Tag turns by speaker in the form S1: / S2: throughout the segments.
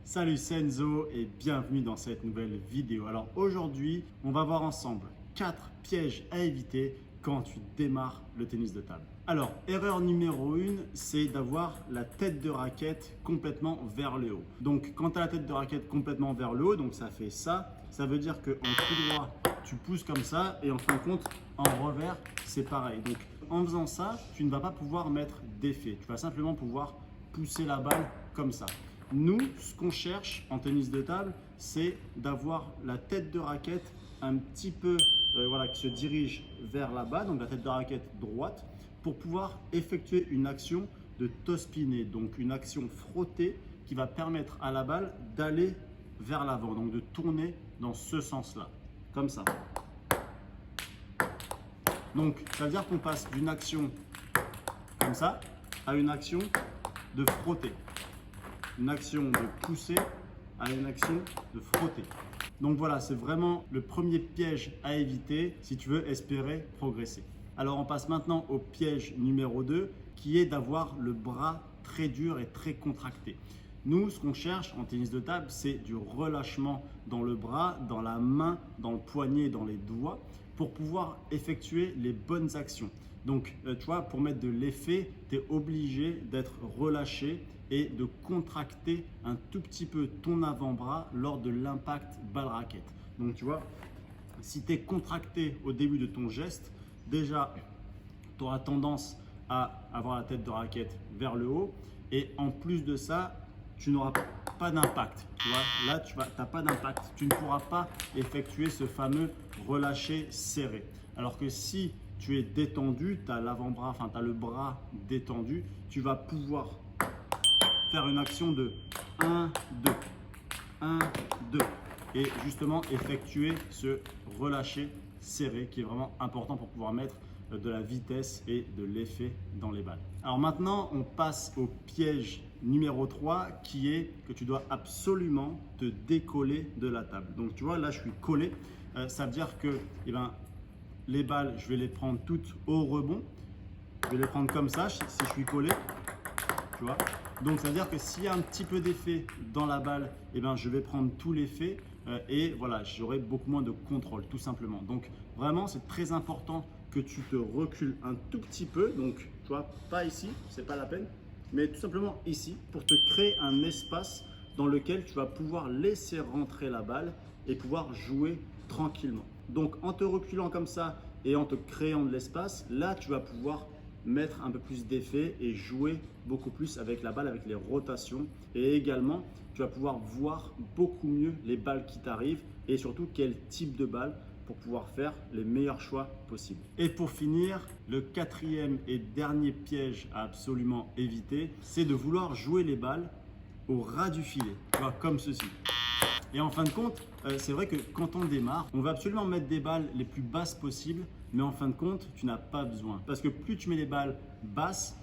S1: Salut, c'est Enzo et bienvenue dans cette nouvelle vidéo. Alors aujourd'hui, on va voir ensemble 4 pièges à éviter quand tu démarres le tennis de table. Alors, erreur numéro 1, c'est d'avoir la tête de raquette complètement vers le haut. Donc, quand tu as la tête de raquette complètement vers le haut, donc ça fait ça veut dire qu'en coup droit, tu pousses comme ça et en fin de compte, en revers, c'est pareil. Donc, en faisant ça, tu ne vas pas pouvoir mettre d'effet. Tu vas simplement pouvoir pousser la balle comme ça. Nous, ce qu'on cherche en tennis de table, c'est d'avoir la tête de raquette un petit peu qui se dirige vers la bas, donc la tête de raquette droite, pour pouvoir effectuer une action de tospiner, donc une action frottée qui va permettre à la balle d'aller vers l'avant, donc de tourner dans ce sens-là, comme ça. Donc, ça veut dire qu'on passe d'une action comme ça à une action de frotter. Une action de pousser à une action de frotter. Donc voilà, c'est vraiment le premier piège à éviter si tu veux espérer progresser. Alors on passe maintenant au piège numéro 2 qui est d'avoir le bras très dur et très contracté. Nous, ce qu'on cherche en tennis de table, c'est du relâchement dans le bras, dans la main, dans le poignet, dans les doigts pour pouvoir effectuer les bonnes actions. Donc, tu vois, pour mettre de l'effet, tu es obligé d'être relâché et de contracter un tout petit peu ton avant-bras lors de l'impact balle-raquette. Donc, tu vois, si tu es contracté au début de ton geste, déjà, tu auras tendance à avoir la tête de raquette vers le haut et en plus de ça, tu n'auras pas d'impact. Tu vois, là, tu n'as pas d'impact. Tu ne pourras pas effectuer ce fameux relâché serré. Alors que si tu es détendu, tu as l'avant-bras, enfin tu as le bras détendu, tu vas pouvoir faire une action de 1, 2, 1, 2 et justement effectuer ce relâché serré qui est vraiment important pour pouvoir mettre de la vitesse et de l'effet dans les balles. Alors maintenant, on passe au piège numéro 3 qui est que tu dois absolument te décoller de la table. Donc tu vois, là je suis collé, ça veut dire que les balles, je vais les prendre toutes au rebond. Je vais les prendre comme ça si je suis collé, tu vois. Donc ça veut dire que s'il y a un petit peu d'effet dans la balle, je vais prendre tout l'effet et voilà, j'aurai beaucoup moins de contrôle tout simplement. Donc vraiment, c'est très important que tu te recules un tout petit peu. Donc tu vois, pas ici, c'est pas la peine, mais tout simplement ici pour te créer un espace dans lequel tu vas pouvoir laisser rentrer la balle et pouvoir jouer tranquillement. Donc en te reculant comme ça et en te créant de l'espace, là tu vas pouvoir mettre un peu plus d'effet et jouer beaucoup plus avec la balle, avec les rotations. Et également, tu vas pouvoir voir beaucoup mieux les balles qui t'arrivent et surtout quel type de balle pour pouvoir faire les meilleurs choix possibles. Et pour finir, le quatrième et dernier piège à absolument éviter, c'est de vouloir jouer les balles au ras du filet, tu vois, comme ceci. Et en fin de compte, c'est vrai que quand on démarre, on va absolument mettre des balles les plus basses possibles, mais en fin de compte, tu n'as pas besoin. Parce que plus tu mets les balles basses,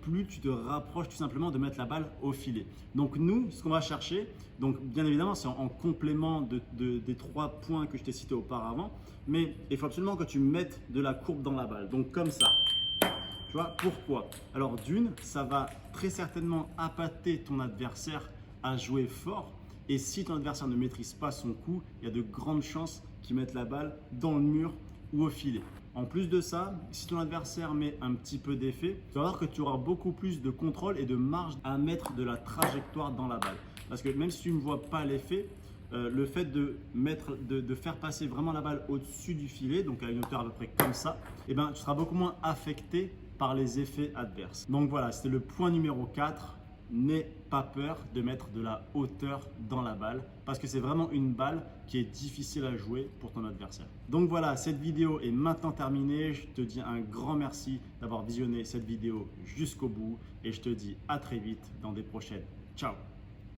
S1: plus tu te rapproches tout simplement de mettre la balle au filet. Donc nous, ce qu'on va chercher, donc bien évidemment, c'est en complément des 3 points que je t'ai cités auparavant, mais il faut absolument que tu mettes de la courbe dans la balle. Donc comme ça. Tu vois, pourquoi? Alors d'une, ça va très certainement appâter ton adversaire à jouer fort. Et si ton adversaire ne maîtrise pas son coup, il y a de grandes chances qu'il mette la balle dans le mur ou au filet. En plus de ça, si ton adversaire met un petit peu d'effet, tu vas voir que tu auras beaucoup plus de contrôle et de marge à mettre de la trajectoire dans la balle. Parce que même si tu ne vois pas l'effet, le fait de faire passer vraiment la balle au-dessus du filet, donc à une hauteur à peu près comme ça, tu seras beaucoup moins affecté par les effets adverses. Donc voilà, c'était le point numéro 4. N'aie pas peur de mettre de la hauteur dans la balle parce que c'est vraiment une balle qui est difficile à jouer pour ton adversaire. Donc voilà, cette vidéo est maintenant terminée. Je te dis un grand merci d'avoir visionné cette vidéo jusqu'au bout et je te dis à très vite dans des prochaines. Ciao!